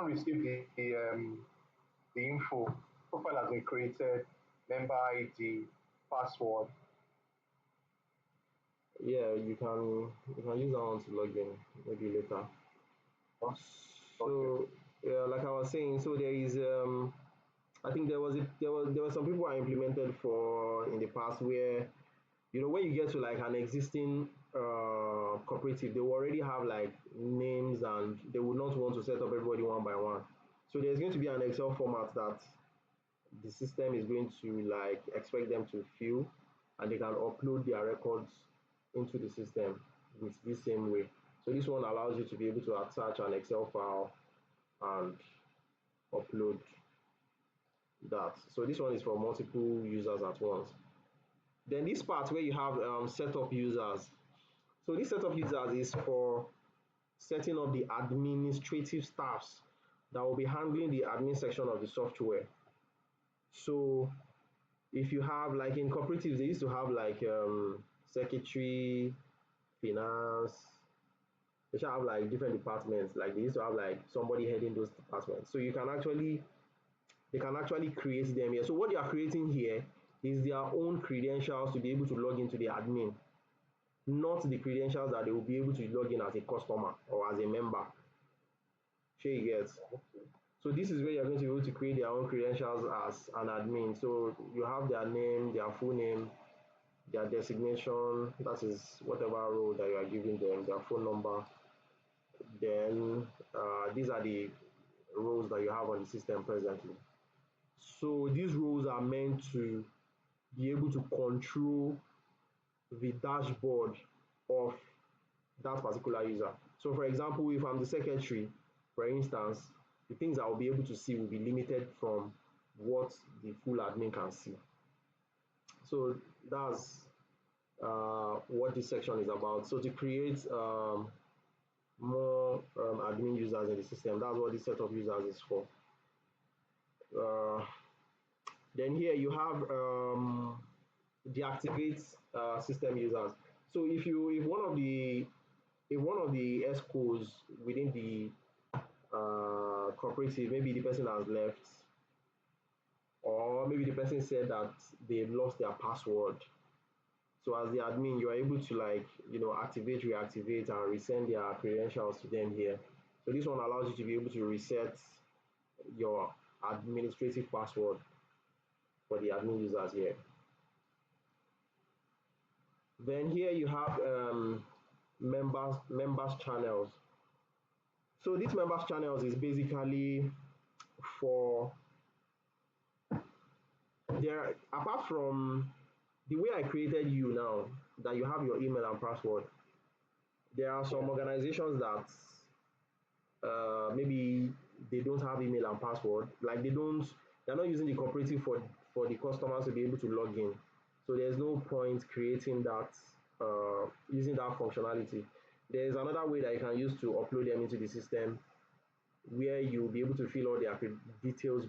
received the info. Profile has been created, member ID, password. Yeah, you can use that one to log in maybe later. Oh, okay. So yeah, like I was saying, so there is I think there were some people I implemented for in the past where when you get to like an existing cooperative, they will already have like names and they would not want to set up everybody one by one. So there's going to be an Excel format that the system is going to like expect them to fill, and they can upload their records into the system with this same way. So this one allows you to be able to attach an Excel file and upload that. So this one is for multiple users at once. Then this part where you have setup users. So this setup users is for setting up the administrative staffs that will be handling the admin section of the software. So if you have like in cooperatives, they used to have like secretary, finance, they should have like different departments. Like they used to have like somebody heading those departments. So they can actually create them here. So what they are creating here is their own credentials to be able to log into the admin, not the credentials that they will be able to log in as a customer or as a member. Sure you get. So this is where you're going to be able to create their own credentials as an admin. So you have their name, their full name, their designation, that is whatever role that you are giving them, their phone number. Then these are the roles that you have on the system presently. So these roles are meant to be able to control the dashboard of that particular user. So for example, if I'm the secretary, for instance, the things I will be able to see will be limited from what the full admin can see. So that's what this section is about. So to create more admin users in the system, that's what this set of users is for. Uh, then here you have deactivate system users. So if one of the escorts within the cooperative, maybe the person has left, or maybe the person said that they've lost their password. So as the admin, you are able to like activate, reactivate, and resend their credentials to them here. So this one allows you to be able to reset your administrative password for the admin users here. Then here you have members channels. So these members channels is basically for there, apart from the way I created you now, that you have your email and password, there are some organizations that maybe they don't have email and password, like they're not using the cooperative for the customers to be able to log in. So there's no point creating that using that functionality. There's another way that you can use to upload them into the system where you'll be able to fill all their details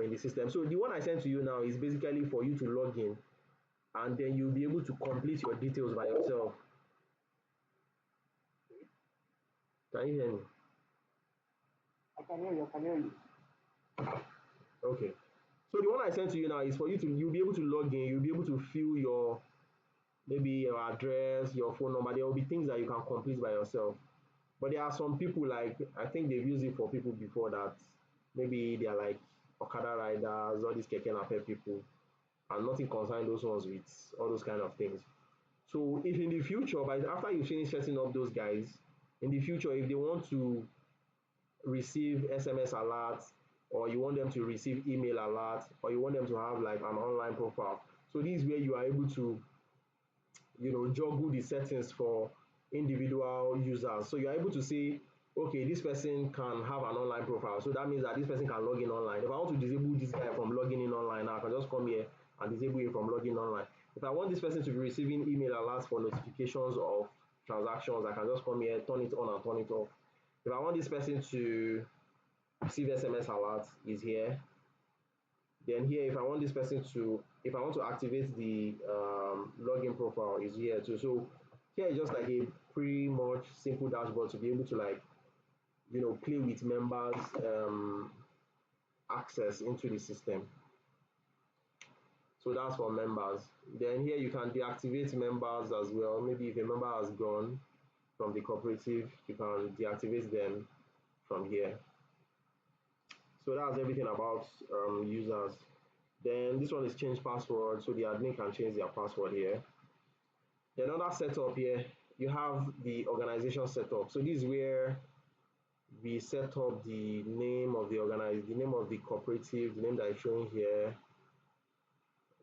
in the system. So the one I sent to you now is basically for you to log in, and then you'll be able to complete your details by yourself. Can you hear me? I can hear you. I can hear you. Okay. So the one I sent to you now is for you'll be able to log in, you'll be able to fill your maybe your address, your phone number. There will be things that you can complete by yourself. But there are some people, like I think they've used it for people before, that maybe they're like Okada riders, all these Keke Napep people, and nothing concern those ones with all those kind of things. So if in the future, by after you finish setting up those guys, in the future, if they want to receive SMS alerts, or you want them to receive email alerts, or you want them to have like an online profile, so this is where you are able to juggle the settings for individual users. So you're able to say, okay, this person can have an online profile, so that means that this person can log in online. If I want to disable this guy from logging in online now, I can just come here and disable him from logging online. If I want this person to be receiving email alerts for notifications of transactions, I can just come here, turn it on and turn it off. If I want this person to receive SMS alerts, is here. Then here, if I want this person to, if I want to activate the login profile, is here too. So here is just like a pretty much simple dashboard to be able to like play with members access into the system. So that's for members. Then here you can deactivate members as well. Maybe if a member has gone from the cooperative, you can deactivate them from here. So that's everything about users. Then this one is change password, so the admin can change their password here. Then another setup here, you have the organization setup. So this is where we set up the name of the the name of the cooperative, the name that is showing here,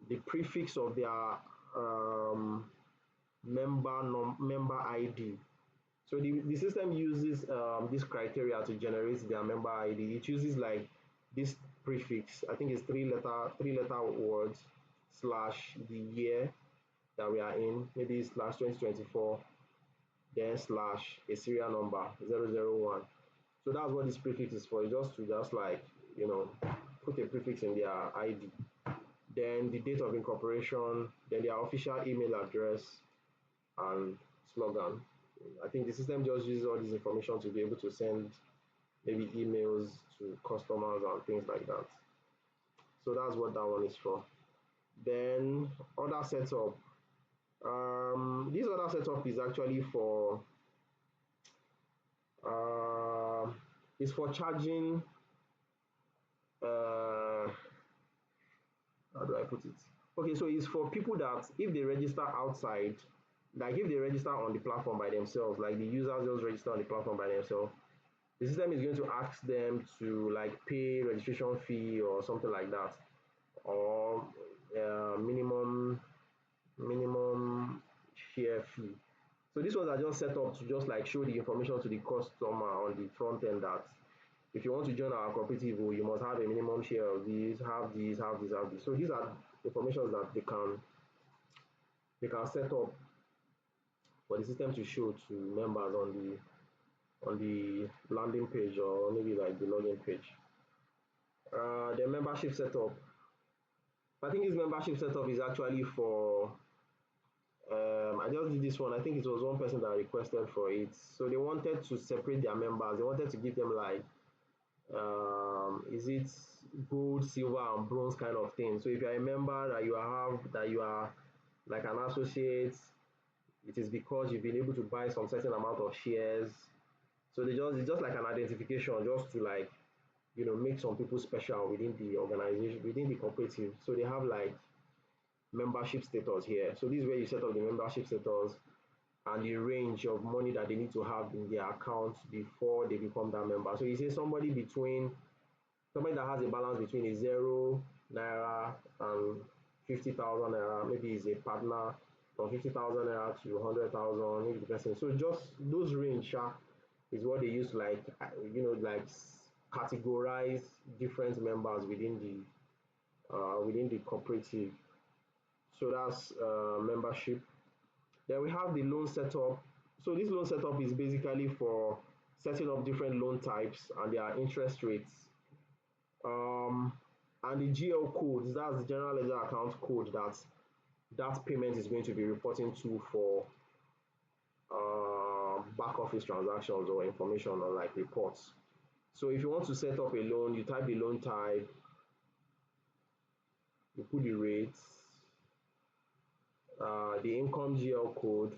the prefix of their member ID. So the system uses this criteria to generate their member ID. It uses like this prefix. I think it's three letter words slash the year that we are in, maybe slash 2024, then slash a serial number 001. So that's what this prefix is for. It's just to like put a prefix in their ID. Then the date of incorporation, then their official email address and slogan. I think the system just uses all this information to be able to send maybe emails to customers and things like that. So that's what that one is for. Then other setup. This other setup is actually for is for charging. How do I put it? Okay, so it's for people that if they register outside, like if they register on the platform by themselves, like the users just register on the platform by themselves, the system is going to ask them to like pay registration fee or something like that, or minimum share fee. So these ones are just set up to just like show the information to the customer on the front end that if you want to join our cooperative, you must have a minimum share of these, have these, have this, have this. So these are information that they can set up for the system to show to members on the landing page or maybe like the login page. The membership setup. I think this membership setup is actually for I just did this one. I think it was one person that requested for it. So they wanted to separate their members. They wanted to give them like is it gold, silver, and bronze kind of thing. So if you're a member that you are like an associate, it is because you've been able to buy some certain amount of shares. So it's just like an identification, just to like make some people special within the organization, within the cooperative. So they have like membership status here. So this is where you set up the membership status and the range of money that they need to have in their account before they become that member. So you say somebody that has a balance between a 0 naira and 50,000 naira, maybe is a partner from 50,000 naira to 100,000, maybe the person. So just those range is what they use to like like categorize different members within the cooperative. So that's membership. Then we have the loan setup. So this loan setup is basically for setting up different loan types and their interest rates. And the GL code, that's the general ledger account code that payment is going to be reporting to for back office transactions or information or like reports. So if you want to set up a loan, you type the loan type, you put the rates, the income GL code,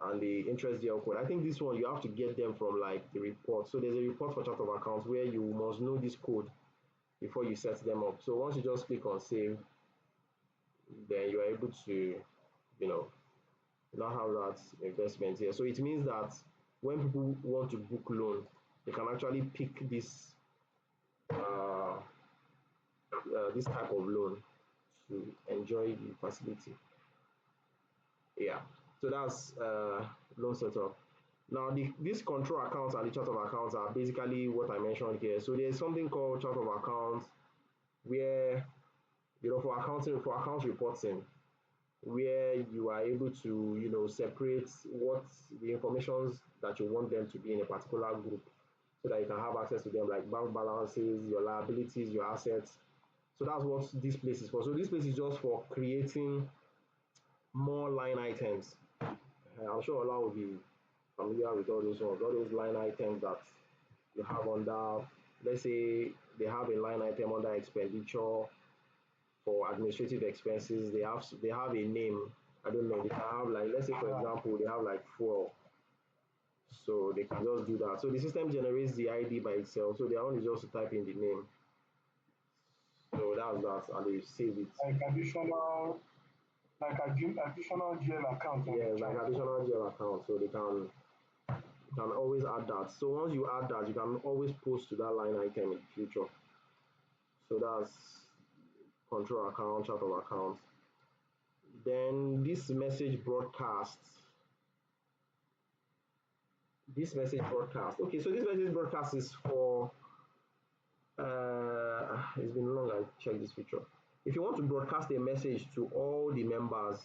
and the interest GL code. I think this one you have to get them from like the report. So there's a report for chart of accounts where you must know this code before you set them up. So once you just click on save, then you are able to now have that investment here. So it means that when people want to book loan, they can actually pick this this type of loan to enjoy the facility. Yeah, so that's loan setup. Now these control accounts and the chart of accounts are basically what I mentioned here. So there's something called chart of accounts where for accounts reporting, where you are able to separate what the informations that you want them to be in a particular group, so that you can have access to them, like bank balances, your liabilities, your assets. So that's what this place is for. So this place is just for creating more line items. I'm sure Ola will be familiar with all those ones, all those line items that you have under, let's say they have a line item under expenditure for administrative expenses. They have a name. I don't know. They can have like, let's say for Yeah. example, they have like fuel. So they can just do that. So the system generates the ID by itself. So their own is just to type in the name. So that's that, and they save it. Like additional GL account on Yeah, the like chart. additional GL account. So they can always add that. So once you add that, you can always post to that line item in the future. So that's control account, chart of accounts. Then this message broadcast. Okay, so this message broadcast is for it's been long I checked this feature. If you want to broadcast a message to all the members,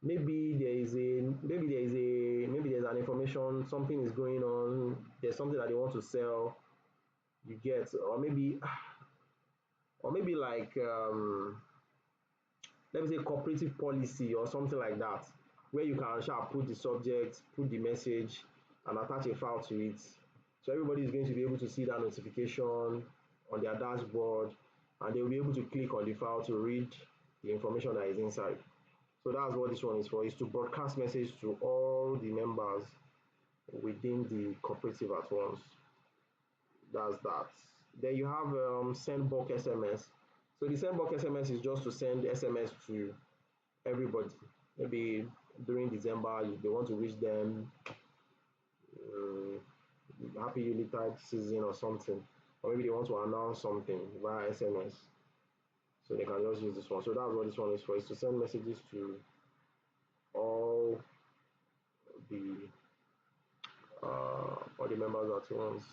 maybe there's an information, something is going on, there's something that they want to sell, you get, or maybe like let me say cooperative policy or something like that, where you can put the subject, put the message, and attach a file to it. So everybody is going to be able to see that notification on their dashboard, and they will be able to click on the file to read the information that is inside. So that's what this one is for, is to broadcast message to all the members within the cooperative at once. That's that. Then you have send bulk SMS. So the send bulk SMS is just to send SMS to everybody. Maybe during December they want to wish them happy Unitard season or something, or maybe they want to announce something via SMS. So they can just use this one. So that's what this one is for, is to send messages to all the members at once.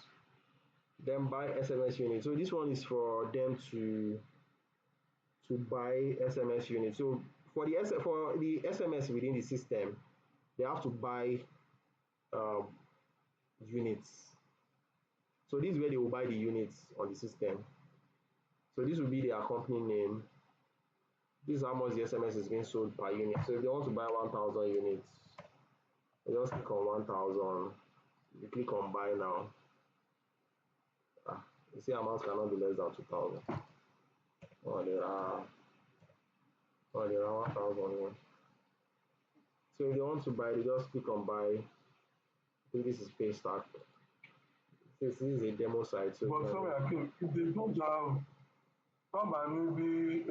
Then buy SMS unit. So this one is for them to buy SMS unit. So for the SMS within the system, they have to buy uh, units. So this is where they will buy the units on the system. So this will be their company name. This is how much the SMS is being sold per unit. So if they want to buy 1,000 units, they just click on 1,000. You click on buy now. You see amount cannot be less than 2,000. Oh, there are 1,000. So if they want to buy, they just click on buy. I think this is pay stack. This is a demo site. So But sorry, Akim, if they don't have some are maybe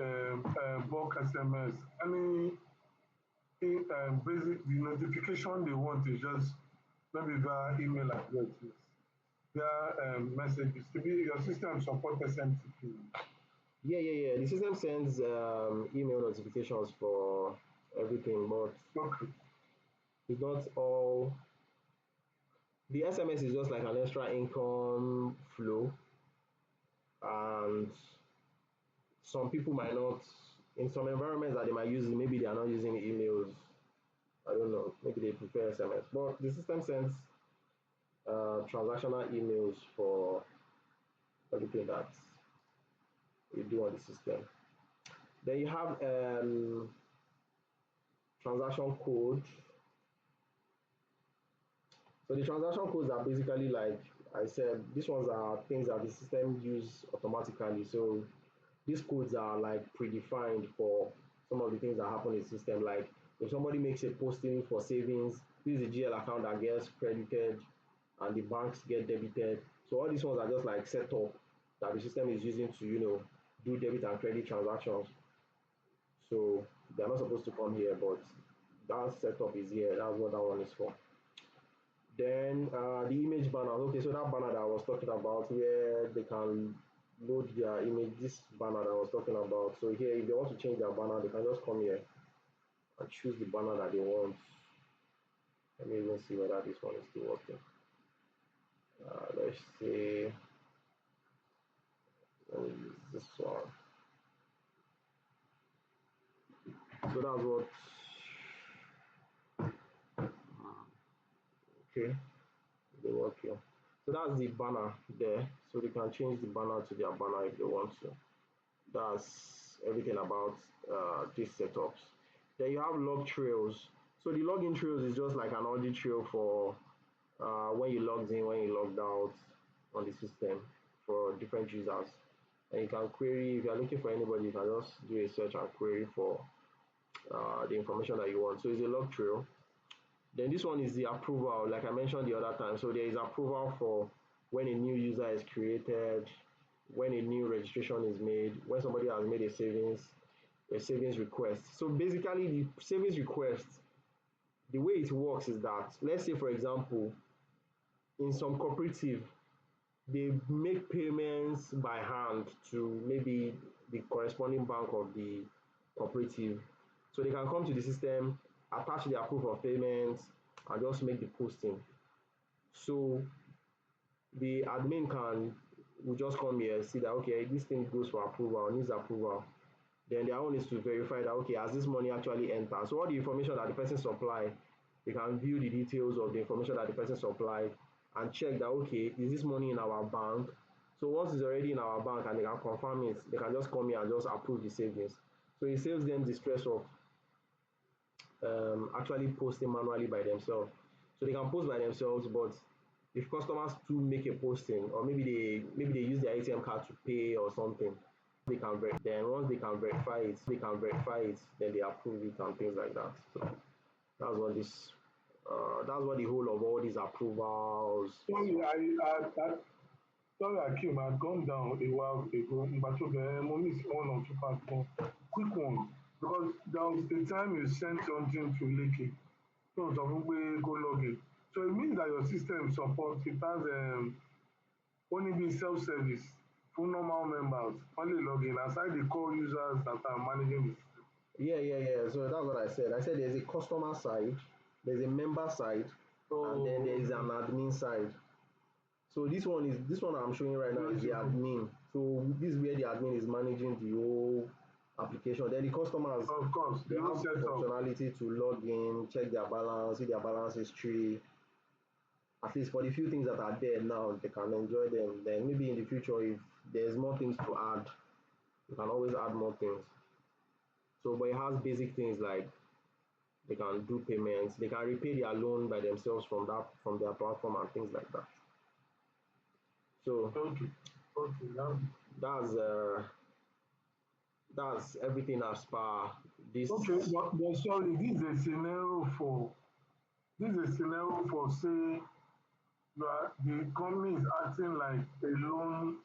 bulk SMS, any basic the notification they want is just maybe via email addresses. Their messages to be your system support SMTP. Yeah. The system sends email notifications for everything, but Okay. it's not all. The SMS is just like an extra income flow, and some people might not, in some environments that they might use it, maybe they are not using emails. I don't know, maybe they prefer SMS. But the system sends transactional emails for everything that you do on the system. Then you have transaction code. So the transaction codes are basically, like I said, these ones are things that the system use automatically. So these codes are like predefined for some of the things that happen in the system. Like if somebody makes a posting for savings, this is a GL account that gets credited and the banks get debited. So all these ones are just like set up that the system is using to, do debit and credit transactions. So they're not supposed to come here, but that setup is here. That's what that one is for. Then the image banner. Okay, so that banner that I was talking about, where they can load their image, this banner that I was talking about. So here, if they want to change their banner, they can just come here and choose the banner that they want. Let me even see whether this one is still working. Let's say this one. So that's what. Okay, they work here. So that's the banner there. So they can change the banner to their banner if they want to. That's everything about these setups. Then you have log trails. So the login trails is just like an audit trail for when you logged in, when you logged out. on the system for different users. And you can query, if you're looking for anybody, you can just do a search and query for the information that you want. So it's a log trail. Then this one is the approval, like I mentioned the other time. So there is approval for when a new user is created, when a new registration is made, when somebody has made a savings request. So basically the savings request, the way it works is that, let's say for example, in some cooperative, they make payments by hand to maybe the corresponding bank of the cooperative. So they can come to the system, attach their proof of payment, and just make the posting. So the admin will just come here, see that okay, this thing goes for approval, needs approval. Then their own is to verify that okay, has this money actually entered? So all the information that the person supplied, they can view the details of the information that the person supplied and check that okay, is this money in our bank? So once it's already in our bank and they can confirm it, they can just come here and just approve the savings. So it saves them the stress of actually posting manually by themselves. So they can post by themselves, but if customers do make a posting, or maybe they use their ATM card to pay or something, then once they can verify it, then they approve it and things like that. So that's what the whole of all these approvals. Sorry, sorry, Akim, I'd gone down a while ago, but mo miss one or two parts, but quick one. Because there was a time you sent something to Lekki, so sọ fún pé kó log in. So it means that your system support it has only be self-service fún normal members, only log in aside the core users that are managing the system. Yeah. So that's what I said. I said there's a customer side, there's a member side, and then there is an admin side. So this one I'm showing right now is the admin. So this is where the admin is managing the whole application. Then the customers, Of course, they they have will set up. functionality to log in, check their balance, see their balance history. At least for the few things that are there now, they can enjoy them. Then maybe in the future, if there's more things to add, you can always add more things. So, but it has basic things like they can do payments, they can repay their loan by themselves from their platform and things like that. So Okay, now. That's everything as per this. Okay, but sorry, this is a scenario for say the company is acting like a loan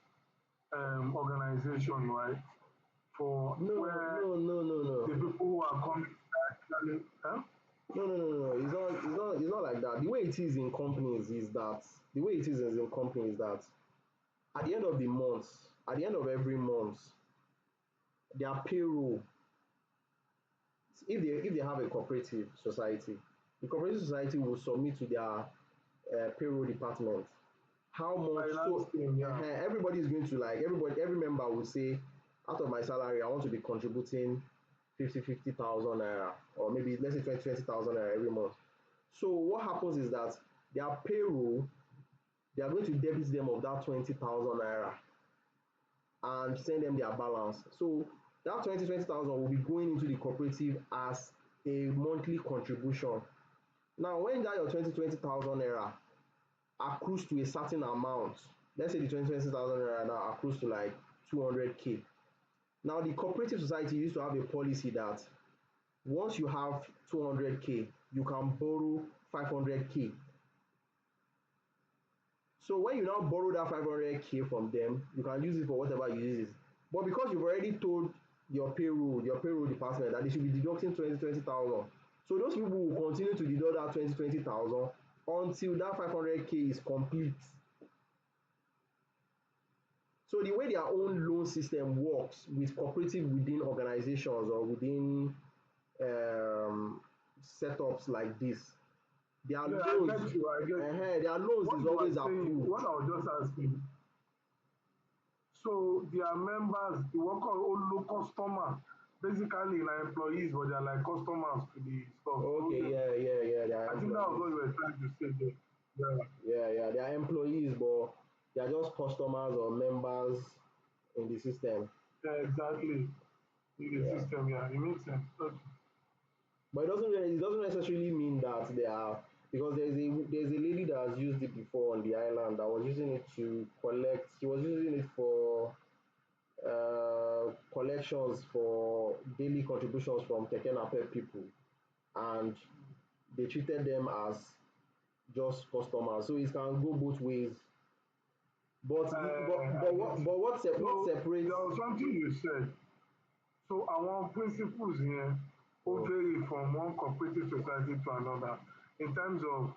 organization, right? For No, where no. the people who are coming are actually No. It's not like that. The way it is in companies is that at the end of the month, at the end of every month, their payroll, if they have a cooperative society, the cooperative society will submit to their payroll department how much. So everybody is going to, like, every member will say, out of my salary I want to be contributing 50,000 naira, or maybe let's say 20,000 naira every month. So what happens is that their payroll, they are going to debit them of that 20,000 naira and send them their balance. So that 20,000 will be going into the cooperative as a monthly contribution. Now when that your 20,000 naira accrues to a certain amount, let's say the 20,000 naira now accrues to like 200k. Now the cooperative society used to have a policy that once you have 200k, you can borrow 500k. So when you now borrow that 500k from them, you can use it for whatever you use it. But because you've already told your payroll department that they should be deducting 20,000, so those people will continue to deduct that 20,000 until that 500k is complete. So the way their own loan system works with cooperative within organizations or within setups like this, their loans, I get you. their loans is always approved. What I was just asking, so their members, the worker all customer, basically na employees, but they are like customers to the stuff. Okay, yeah. I think that was what you were trying to say there. Yeah. They are employees, but they are just customers or members in the system. Yeah, exactly. In the system, yeah, it makes sense. Okay. But it doesn't necessarily mean that because there's a lady that has used it before on the island that was using it to collect. She was using it for collections for daily contributions from Keke Napep people, and they treated them as just customers. So it can go both ways. I get But you. what So separates? there was something you said. So àwọn principles yẹn ó Mm, vary from one cooperative society to another in terms of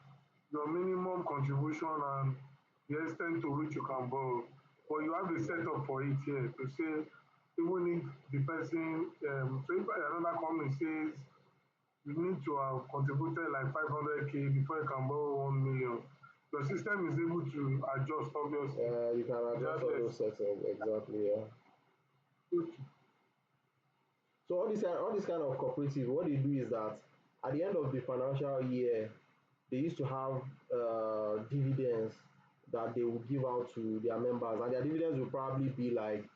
your minimum contribution and the extent to which you can borrow. But you have a setup for it here to say even if the person so if another company says you need to have contributed like 500K before you can borrow 1 million, your system is able to adjust obviously you can adjust all those regardless. settings exactly. Yeah. So all this kind of cooperative, what they do is that at the end of the financial year, they used to have dividends that they would give out to their members, and their dividends will probably be like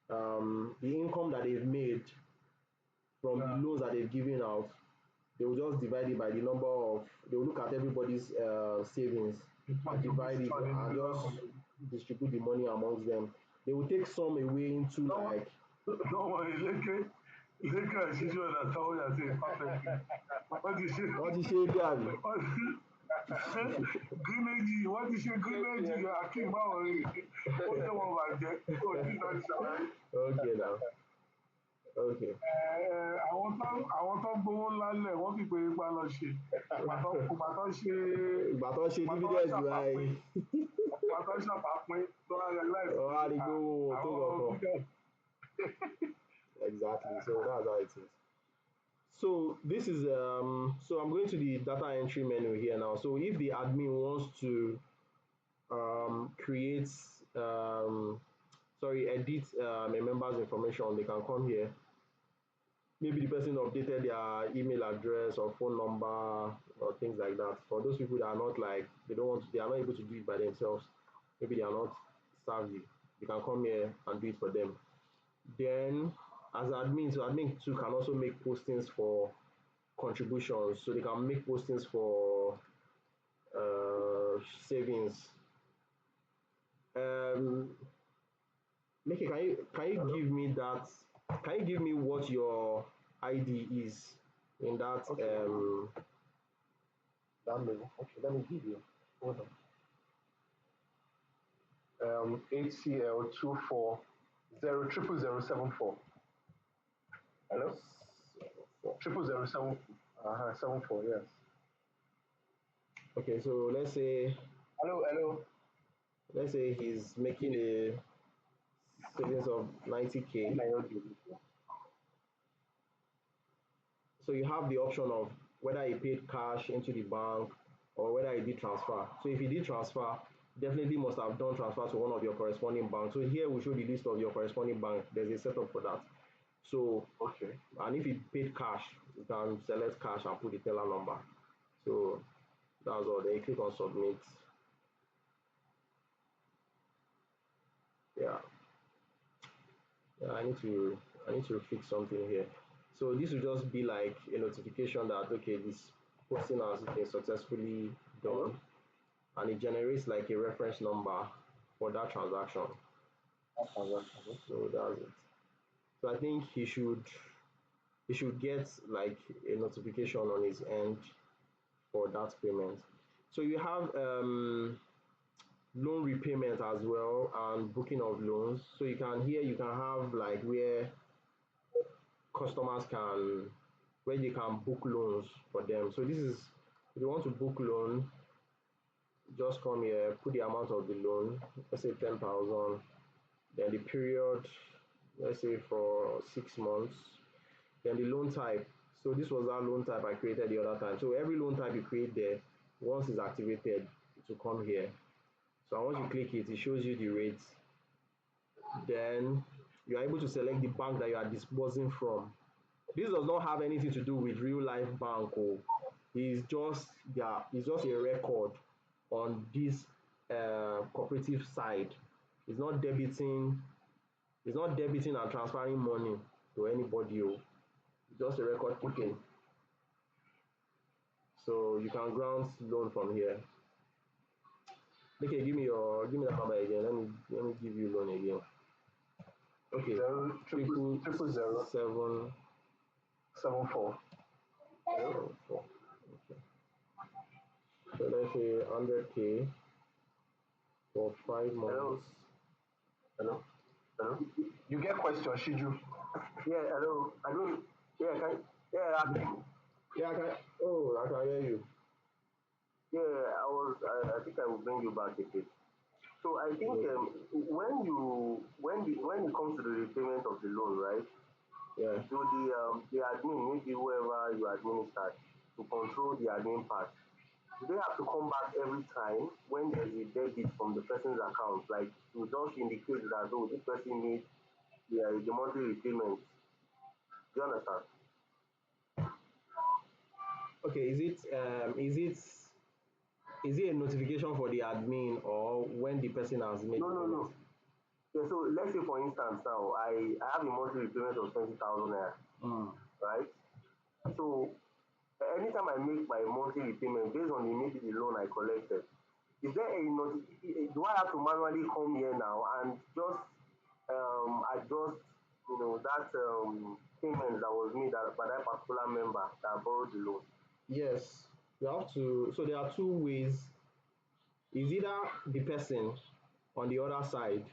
the income that they've made from the Yeah. loans that they've given out. They will just divide it by the number of. They will look at everybody's savings The and divide it contribution, and individual just contribution. distribute the money amongst them. They will take some away into Don't, like don't worry, Leke and Shishi understand what you're saying perfectly. What is it? wọ́n ti ṣe é dé àbí. What Greenage, what is it? Greenage, Akim Bawori. Ó jẹ́ wọn bàjẹ́, ó ti láti ṣàlàyé. Okay now. Okay. Àwọn tó gbowó ńlá lẹ̀ wọ́n fi pé ipa lọ ṣe. Ìgbà tó ṣe Ìgbà tó ṣe ìgbà tó wá dividend ṣàpapín báyìí ìgbà tó ṣàpapín tó wá realize wọ́n pé á rí i pé owó wọn ò tó àwọn kankan. bídẹ̀. Exactly. So that's how it is. So this is so I'm going to the data entry menu here now. So if the admin wants to create edit a member's information, they can come here. Maybe the person updated their email address or phone number or things like that. For those people that are not like they are not able to do it by themselves, maybe they are not savvy, they can come here and do it for them. Then as admin, so admin too can also make postings for contributions. So they can make postings for savings. Mickey, can you give me that? Can you give me what your ID is in that Okay. Okay, let me give you. Hold on. HCL 2400074. Hello? 00074. Yes. Okay, so Hello. let's say he's making a savings of 90K. So you have the option of whether he paid cash into the bank or whether he did transfer. So if he did transfer, definitely must have done transfer to one of your corresponding banks. So here we show the list of your corresponding bank. There's a setup for that. So Okay. and if he paid cash, you can select cash and put the teller number. So that's all. Then you click on submit. Yeah. Yeah, I need to fix something here. So this will just be like a notification that okay, this posting has been successfully done, and it generates like a reference number for that transaction. So that's it. So I think he should get like a notification on his end for that payment. So you have loan repayment as well and booking of loans. So you can have like customers can where they can book loans for them. So this is if you want to book loan, just come here, put the amount of the loan, let's say 10,000, then the period, let's say for 6 months, then the loan type. So this was that loan type I created the other time. So every loan type you create there, once it's activated, it will come here. So once you click it, it shows you the rates. Then you are able to select the bank that you are disbursing from. This does not have anything to do with real life bank. Oh. It's just a record on this cooperative side. It's not debiting, and transferring money to anybody. Oh. It's just a record keeping. So you can grant loan from here. Okay, give me that number again. Let me give you loan again. Okay, Zero triple zero 7 74. Hello? 4. Okay. So let's say 100K for 5 Hello? months. Hello? Hello? You get question, Shiju? Yeah, hello. I don't. Yeah, Yeah, I can hear you. yeah. I think I will bring you back a bit. So I think Okay. when it comes to the repayment of the loan, right? Yeah. Do the admin, maybe whoever you administer to control the admin part, do they have to come back every time when there's a debit from the person's account, like to just indicate that oh this person needs the monthly repayment? Do you understand? Okay, is it a notification for the admin or when the person has made No, the no, payment? no. Yeah, so let's say for instance now I have a monthly repayment of 20,000 naira, right? So anytime I make my monthly repayment based on the maybe the loan I collected, is there do I have to manually come here now and just adjust that payment that was made by that particular member that borrowed the loan? Yes, you have to. So there are two ways. Is either the person on the other side.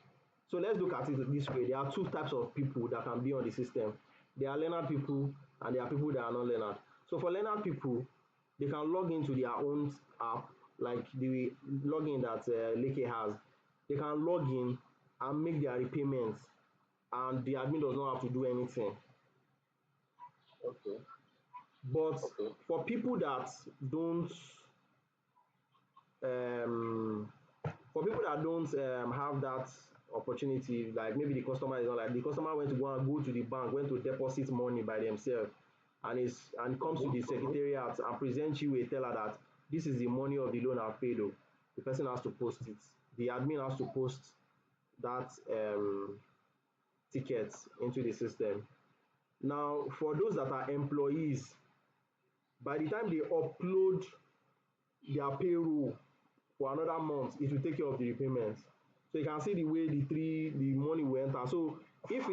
So let's look at it this way. There are two types of people that can be on the system. There are learned people and there are people that are not learned. So for learned people, they can log into their own app, like the login that Leke has. They can log in and make their repayments, and the admin does not have to do anything. Okay, But okay, for people that don't um, have that opportunity, like maybe the customer is not like the customer went to go to the bank, went to deposit money by themselves, and comes to the secretariat and presents you a teller that this is the money of the loan I've paid. Oh, the person has to post it. The admin has to post that ticket into the system. Now, for those that are employees, by the time they upload their payroll for another month, it will take care of the repayment. So you can see the way the money will enter. So if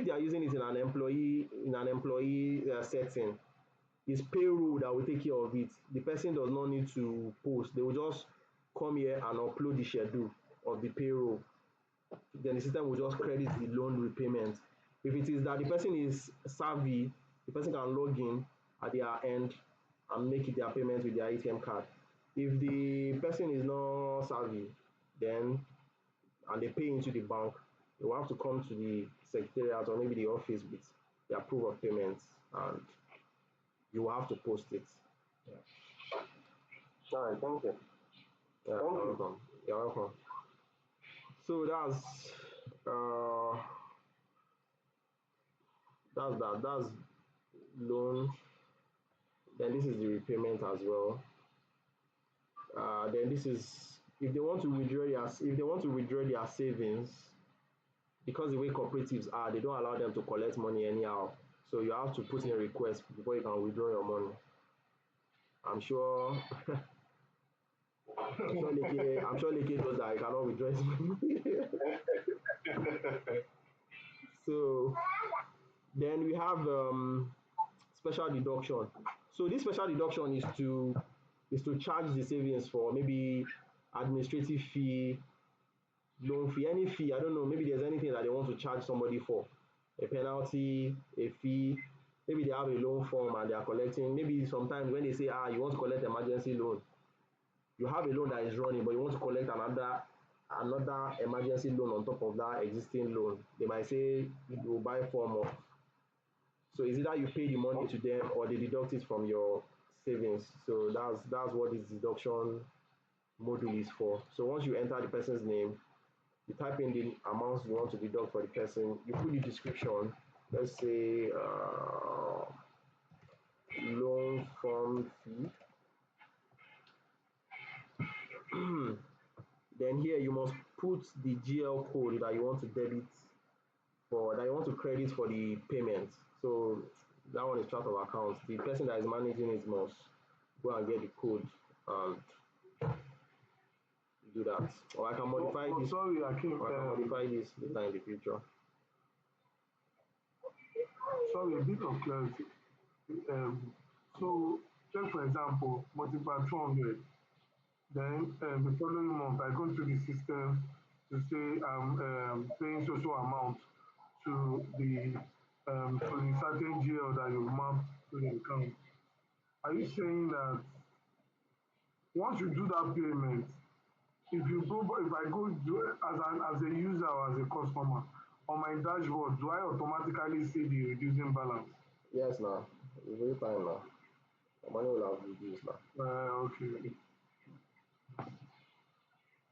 they are using it in an employee setting, it's payroll that will take care of it. The person does not need to post. They will just come here and upload the schedule of the payroll. Then the system will just credit the loan repayment. If it is that the person is savvy, the person can log in at their end and make their payment with their ATM card. If the person is not savvy, then and they pay into the bank, they will have to come to the secretariat or maybe the office with their proof of payment, and you will have to post it. Yeah, all right, thank you. yeah, Thank you're you. welcome. You're welcome. So uh that's loan. Then this is the repayment as well. Then this is if they want to withdraw their savings, because the way cooperatives are, they don't allow them to collect money anyhow. So you have to put in a request before you can withdraw your money. I'm sure I'm sure Leke knows that he cannot withdraw his money. So then we have special deduction. So this special deduction is to charge the savings for maybe administrative fee, loan fee, any fee. I don't know. Maybe there's anything that they want to charge somebody for, a penalty, a fee. Maybe they have a loan form and they are collecting. Maybe sometimes when they say, you want to collect emergency loan, you have a loan that is running, but you want to collect another emergency loan on top of that existing loan. They might say you will buy form of. So it's either you pay the money to them or they deduct it from your savings. So that's what this deduction module is for. So once you enter the person's name, you type in the amounts you want to deduct for the person, you put the description, let's say loan form fee. Then here you must put the GL code that you want to credit for the payment. So that one is chart of accounts. The person that is managing it must go and get the code and do that. Or I can modify Oh, this. sorry, Akim. Or I can modify this later in the future. Sorry, a bit of clarity. So, take for example, multiply 200. Then the following month, I go to the system to say I'm paying social amount to the certain GL that you mapped to the account. Are you saying that once you do that payment, if I go do as a user or as a customer on my dashboard, do I automatically see the reducing balance? Yes, now. It's very time now. The money will have reduced now. Okay.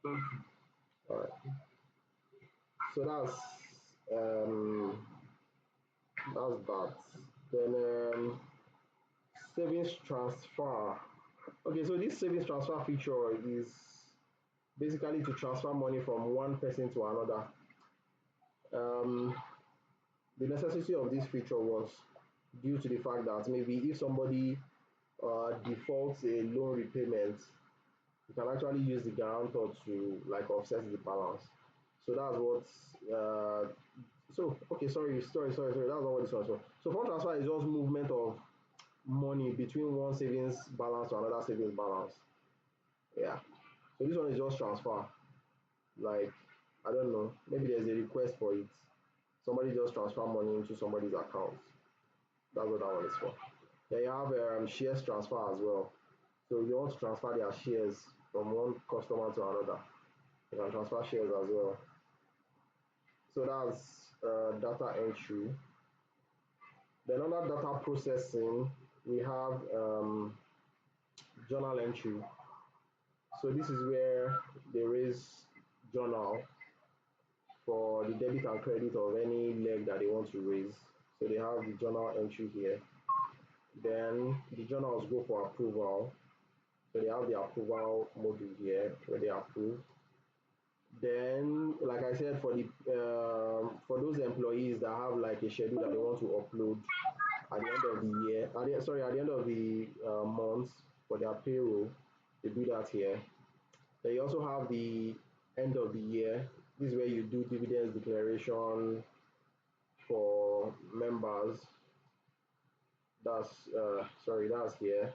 Thank you. All right. So that's that. Then savings transfer. Okay, so this savings transfer feature is basically to transfer money from one person to another. Um, the necessity of this feature was due to the fact that maybe if somebody defaults a loan repayment, you can actually use the guarantor to like offset the balance. So that's what so okay, sorry. That's not what this one is for. So fund transfer is just movement of money between one savings balance to another savings balance. Yeah. So this one is just transfer. Like I don't know, maybe there's a request for it. Somebody just transfer money into somebody's account. That's what that one is for. Then you have shares transfer as well. So if you want to transfer their shares from one customer to another, you can transfer shares as well. So that's data entry. Then under data processing, we have journal entry. So this is where there is journal for the debit and credit of any leg that they want to raise. So they have the journal entry here. Then the journals go for approval. So they have the approval module here where they approve. Then, like I said, for those employees that have like a schedule that they want to upload at the end of the year, at the end of the month for their payroll, they do that here. Then you also have the end of the year. This is where you do dividends declaration for members. That's here.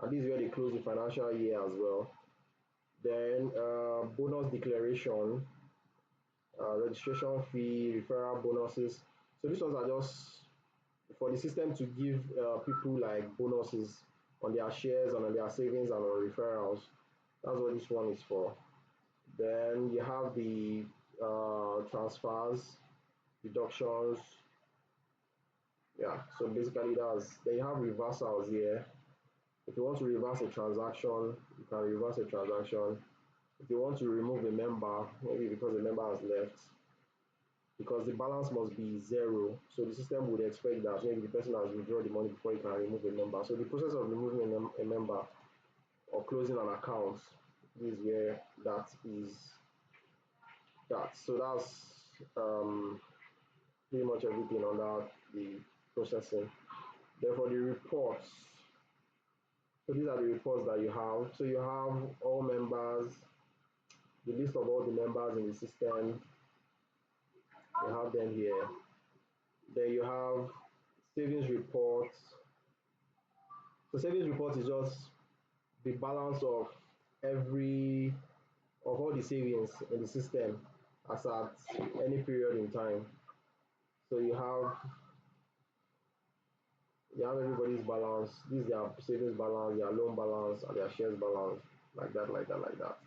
And this is where they close the financial year as well. Then bonus declaration, registration fee, referral bonuses. So these ones are just for the system to give people like bonuses on their shares and on their savings and on referrals. That's what this one is for. Then you have the transfers, deductions. Yeah, so basically that's, then you have reversals here. If you want to reverse a transaction, you can reverse a transaction. If you want to remove a member, maybe because the member has left, because the balance must be zero, so the system would expect that maybe the person has withdrawn the money before you can remove a member. So the process of removing a member or closing an account, this is where that is that. So that's pretty much everything under the processing. Therefore, the reports. So these are the reports that you have. So you have all members, the list of all the members in the system. You have them here. Then you have savings reports. So savings report is just the balance of every of all the savings in the system as at any period in time. So you have everybody's balance. This is their savings balance, their loan balance, and their shares balance, like that, like that, like that.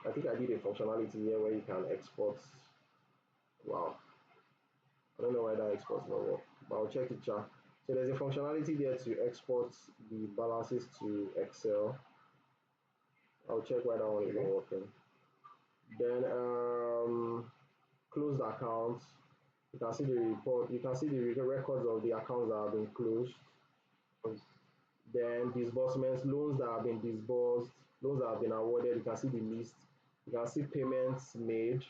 I think I did a functionality here where you can export. Wow, I don't know why that exports not work, but I'll check it, chat. So there's a functionality there to export the balances to Excel. I'll check why that one is not working. Then closed accounts. You can see the report. You can see the records of the accounts that have been closed. Then disbursements, loans that have been disbursed, loans that have been awarded. You can see the list. You can see payments made.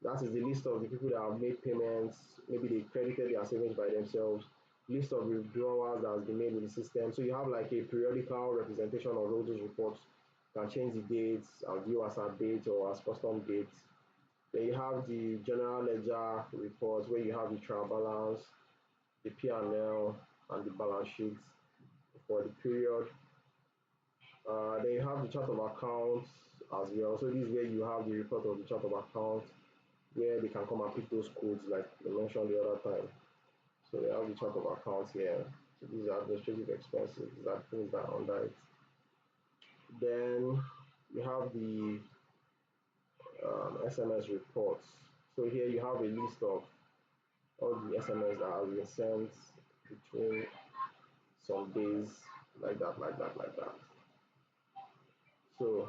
That is the list of the people that have made payments. Maybe they credited their savings by themselves. list of withdrawals that has been made in the system. So you have like a periodical representation of all those reports. You can change the dates and view as at date or as custom dates. Then you have the general ledger reports where you have the trial balance, the P&L, and the balance sheets for the period. Then you have the chart of accounts as well. So this is where you have the report of the chart of accounts where they can come and pick those codes like I mentioned the other time. So they have the chart of accounts here. So these are administrative expenses, these are things that are under it. Then you have the SMS reports. So here you have a list of all the SMS that have been sent between some days, like that, like that, like that. So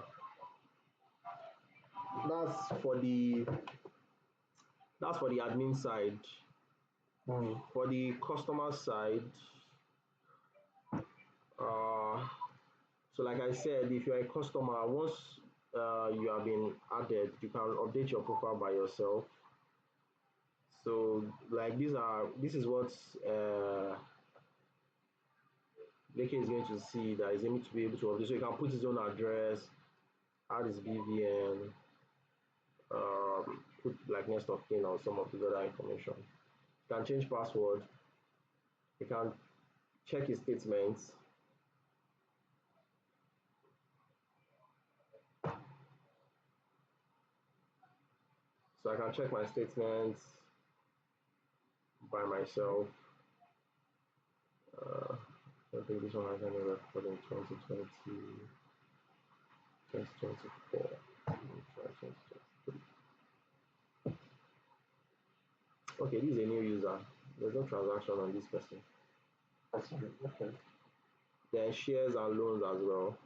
that's for the admin side. For the customer side, so like I said, if you're a customer, once you have been added, you can update your profile by yourself. So like this is what Leke is going to see that is going to be able to update. So you can put his own address, add his BVN, put like next of kin or some of the other information. You can change password. You can check his statements. So I can check my statements by myself. I don't think this one has any record in 2020, 2024, 2023. Okay, this is a new user. There's no transaction on this person. Okay. Then shares and loans as well.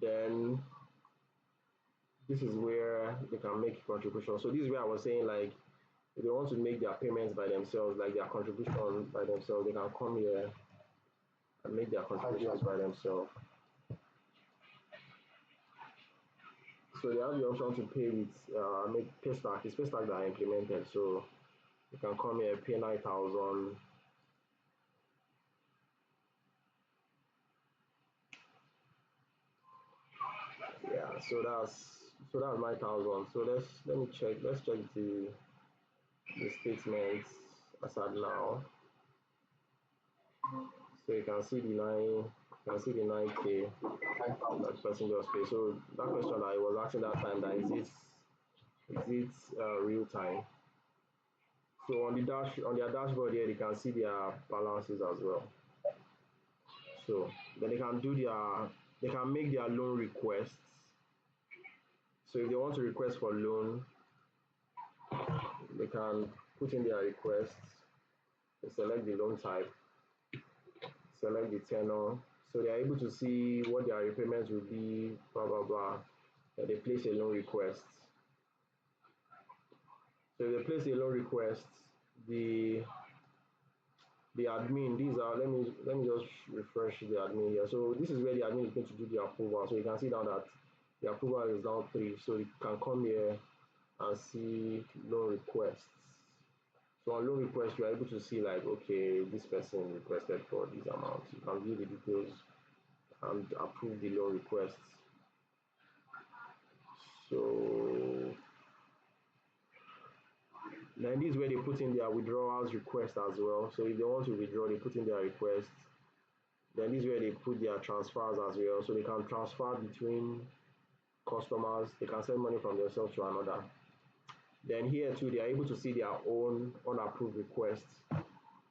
Then this is where they can make contributions. So this is where I was saying like if they want to make their payments by themselves, like their contribution by themselves, they can come here and make their contributions by themselves. So they have the option to pay with make pay stack. It's pay stack that are implemented. So you can come here, pay 9,000. Yeah, so that's 9,000. So let me check. Let's check the statements as at now. So you can see the 9K that person just paid. So that question that I was asking that time, that is it real time? So on their dashboard here, they can see their balances as well. So then they can make their loan requests. So if they want to request for loan, they can put in their requests. They select the loan type, select the tenor. So they are able to see what their repayments will be, blah, blah, blah. And they place a loan request. So if they place a loan request, the admin, these are, let me just refresh the admin here. So this is where the admin is going to do the approval. So you can see now that the approval is now 3. So you can come here and see loan requests. So on loan request, you are able to see like, okay, this person requested for these amounts. You can view the details and approve the loan requests. So then this is where they put in their withdrawals request as well. So if they want to withdraw, they put in their request. Then this is where they put their transfers as well. So they can transfer between customers. They can send money from themselves to another. Then here too, they are able to see their own unapproved requests.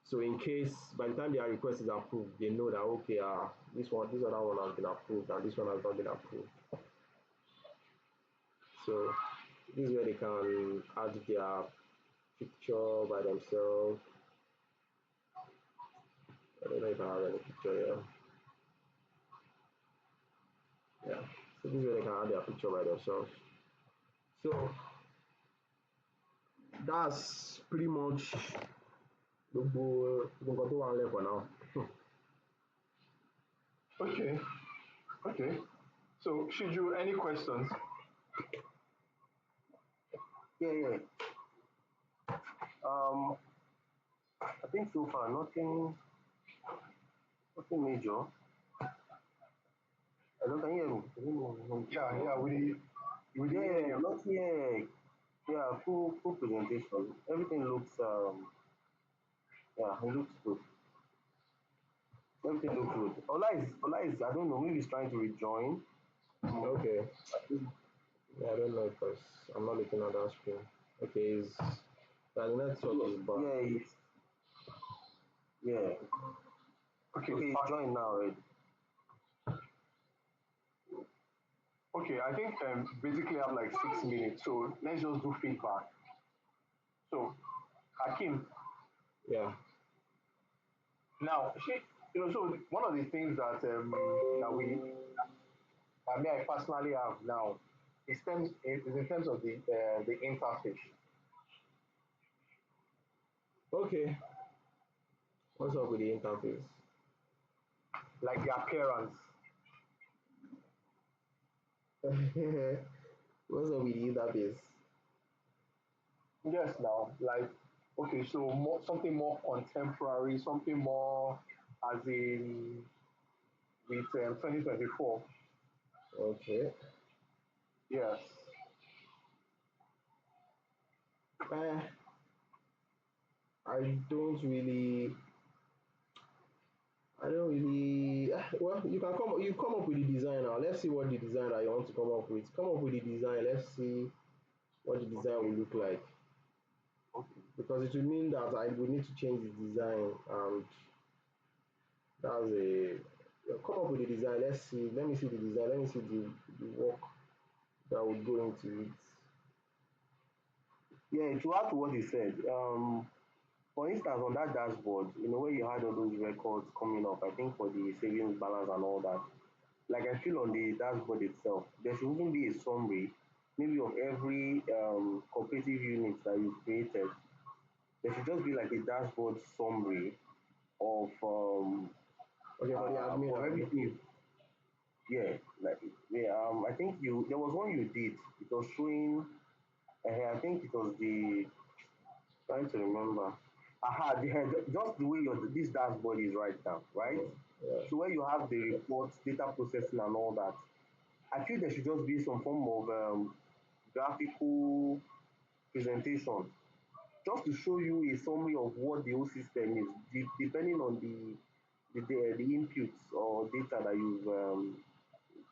So in case by the time their request is approved, they know that okay, this other one has been approved and this one has not been approved. So this is where they can add their picture by themselves. I don't know if I have any picture here. Yeah, so this is where they can add their picture by themselves. So that's pretty much the one for now. Okay. So Shiju, any questions? Yeah. think so far nothing major. I don't can you hear me? I don't know. Yeah, yeah, we did hear Yeah, you. not yet. Yeah, full presentation. Everything looks yeah, it looks good. Everything looks good. Ola is I don't know, maybe he's trying to rejoin. Okay. Yeah, I don't know because I'm not looking at that screen. Okay, is the network is back. Yeah, yeah. Okay, Okay, he's joined now already. okay. I think basically I have like 6 minutes, so let's just do feedback. So, Hakim, Yeah. now, so one of the things that me I personally have now is in terms of the interface, Okay. What's up with the interface? like the appearance. What's up with the interface? Yes, now, like, okay, so something more contemporary, something more as in with 2024. Okay. Yes. Uh, I don't really I don't really. Well, you come up with the design now. Let's see what the design that you want to come up with. Come up with the design. Let's see what the design will Okay. look like. Okay. Because it will mean that I will need to change the design, and that's a come up with the design. Let's see. Let me see the design. Let me see the work that would go into it. Yeah, to add to what he said, for instance, on that dashboard, where you had all those records coming up, I think for the savings balance and all that, like I feel on the dashboard itself, there should even be a summary, maybe of every cooperative unit that you've created. There should just be like a dashboard summary of Okay, for the admin, abi? everything. Yeah, like yeah. I think there was one you did. It was showing. I think it was the trying to remember. Aha, just the way this dashboard is right now, right? Yeah. So where you have the reports, data processing, and all that, I feel there should just be some form of graphical presentation, just to show you a summary of what the whole system is, depending on the inputs or data that you've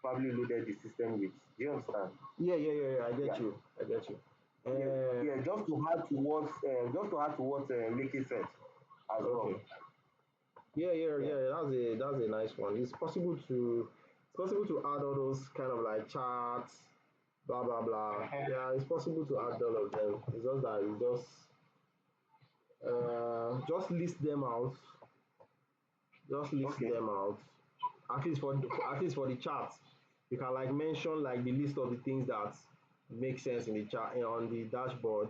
probably loaded the system with. Do you understand? Yeah. I get Yeah. you. I get you. Yeah, Uh, yeah, just to add to what Mickey said as well. okay. Yeah. Yeah. That's a nice one. It's possible to add all those kind of like charts, blah blah blah. Uh-huh. Yeah, it's possible to add all of them. It's just that you just list them out. Just list Okay. them out. At least for the chart, you can like mention like the list of the things that make sense in the chart on the dashboard.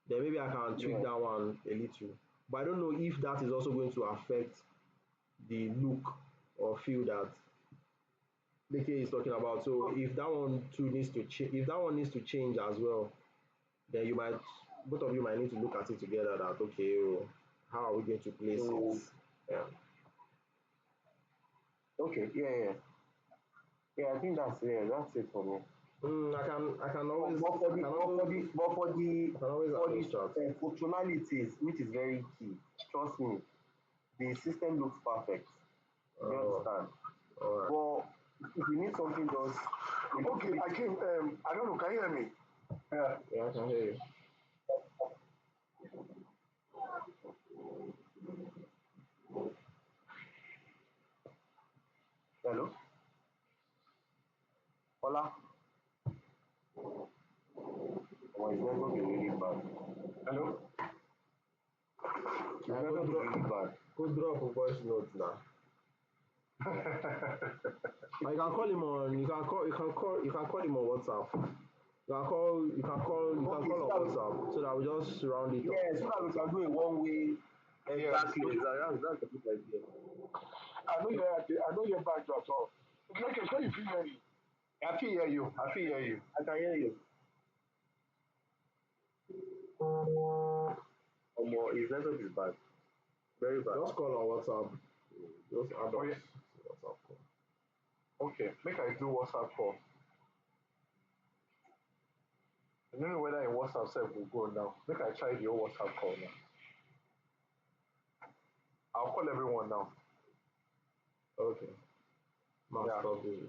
Then maybe I can tweak Yeah. that one a little. But I don't know if that is also going to affect the look or feel that Deke is talking about. So if that one too needs to change, if that one needs to change as well, then both of you might need to look at it together. That okay, oh, how are we going to place it? So Yeah. okay. Yeah. Yeah. Yeah. I think that's it for me. But, but for the but for the but for the I can always for add the those charts. functionalities, which is very key. Trust me, the system looks perfect. You Oh, understand? all right. But if you need something just a little Okay, bit. I don't know, can you hear me? Yeah. Yeah, I can hear you. Hello, Hola. Oh, his network is really bad. Hello? His I network is really bad. could drop a voice note now. Or you can call him on. You can call him on WhatsApp. You can Okay, call on WhatsApp so that we just round it up. yeah, so that we can do a one-way. Yes. Exactly. That's a good idea. I know your back at all. Okay, so you feel hear me. I feel hear you. I feel hear you. I can hear you. His network is bad. Very bad. Just call on WhatsApp. Just add Oh, yeah. us WhatsApp call. Okay, make I do WhatsApp call. I don't know whether in WhatsApp sef will go now. Make I try the whole WhatsApp call now. I'll call everyone now. Okay. Must Yeah. stop this.